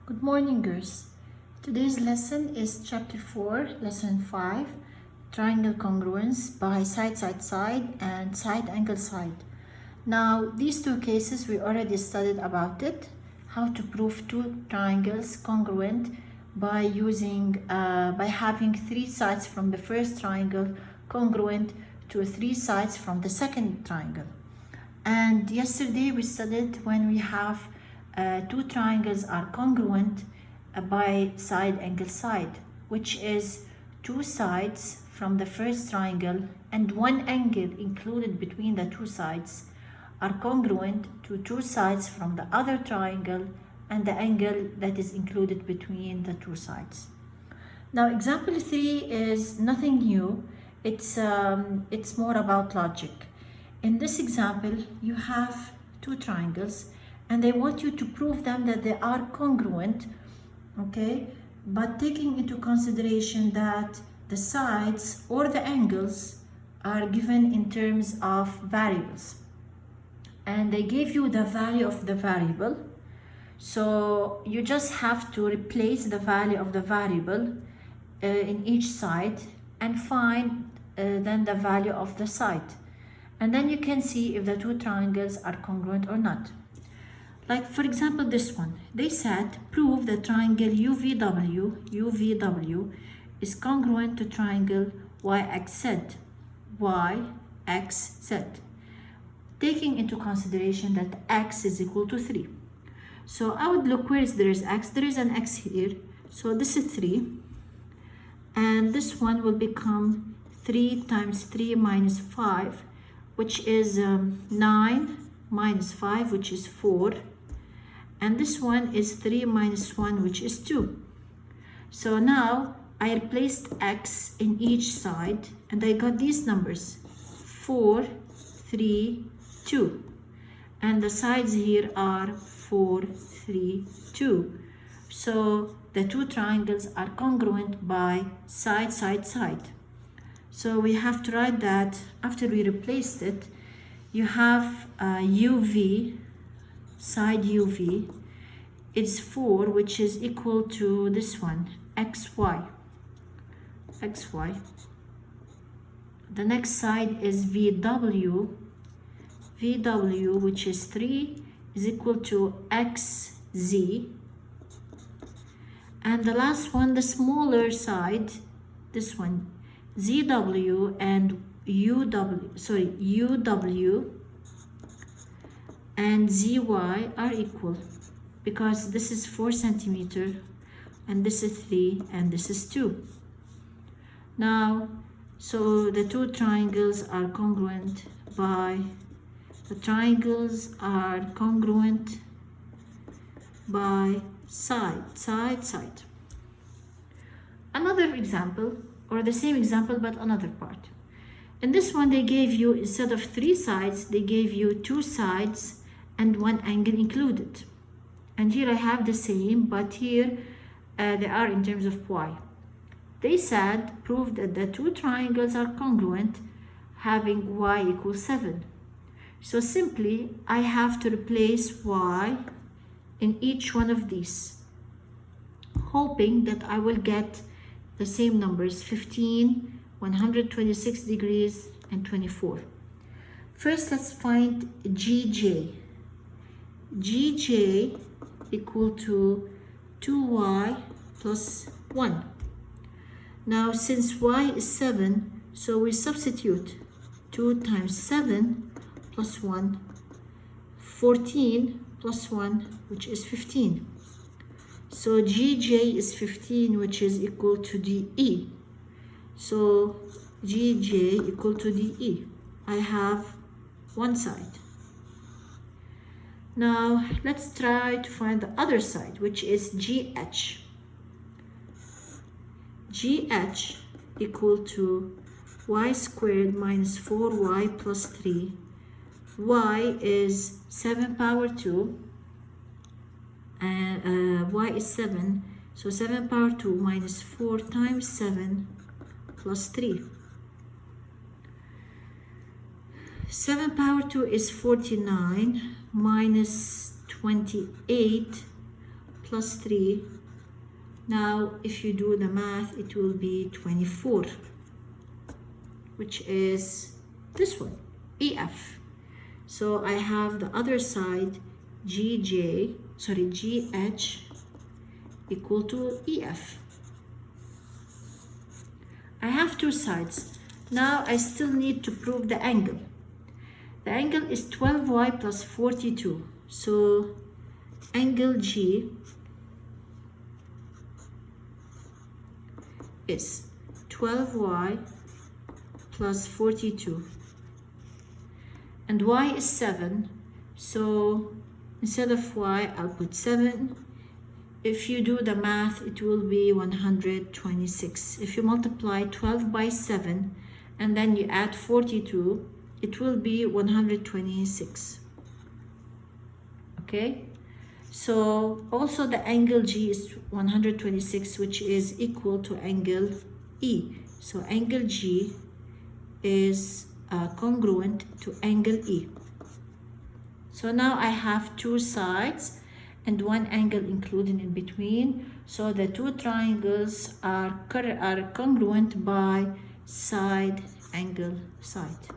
Good morning, girls. Today's lesson is chapter 4, lesson 5, triangle congruence by side, side, side and side angle side. Now, these two cases we already studied about it, how to prove two triangles congruent by having three sides from the first triangle congruent to three sides from the second triangle. And yesterday we studied when we have two triangles are congruent by side angle side, which is two sides from the first triangle and one angle included between the two sides are congruent to two sides from the other triangle and the angle that is included between the two sides. Now example 3 is nothing new. It's more about logic. In this example, you have two triangles and they want you to prove them that they are congruent, okay? But taking into consideration that the sides or the angles are given in terms of variables. And they gave you the value of the variable. So you just have to replace the value of the variable in each side and find then the value of the side. And then you can see if the two triangles are congruent or not. Like for example, this one, they said prove the triangle UVW is congruent to triangle YXZ, taking into consideration that x is equal to 3. So I would look where there is x. There is an x here. So this is 3. And this one will become 3 times 3 minus 5, which is 9 minus 5, which is 4. And this one is 3 minus 1, which is 2. So now I replaced x in each side and I got these numbers 4, 3, 2. And the sides here are 4, 3, 2. So the two triangles are congruent by side, side, side. So we have to write that after we replaced it, you have UV, side UV, is 4, which is equal to this one, XY. The next side is VW, which is 3, is equal to XZ. And the last one, the smaller side, this one, ZW and UW and ZY are equal because this is 4 centimeter and this is 3 and this is 2. Now, so the two triangles are congruent by side, side, side. Another example, or the same example but another part. In this one they gave you, instead of 3 sides, they gave you 2 sides and one angle included. And here I have the same, but here they are in terms of y. They said prove that the two triangles are congruent having y equals 7. So simply I have to replace y in each one of these, hoping that I will get the same numbers, 15, 126 degrees, and 24. First, let's find GJ. GJ equal to 2y plus 1. Now, since y is 7, so we substitute 2 times 7 plus 1, 14 plus 1, which is 15. So GJ is 15, which is equal to DE. So GJ equal to DE. I have one side. Now let's try to find the other side, which is GH. GH equal to y squared minus 4y plus 3. Y is 7 power 2. And y is 7, so 7 power 2 minus 4 times 7 plus 3. 7 power 2 is 49 minus 28 plus 3. Now if you do the math, it will be 24, which is this one, EF. So I have the other side, GH equal to EF. I have two sides. Now I still need to prove the angle. The angle is 12y plus 42. So angle G is 12y plus 42. And y is 7. So instead of y, I'll put 7. If you do the math, it will be 126. If you multiply 12 by 7 and then you add 42, it will be 126. Okay? So also the angle G is 126, which is equal to angle E. So angle G is congruent to angle E. So now I have two sides and one angle included in between. So the two triangles are congruent by side, angle, side.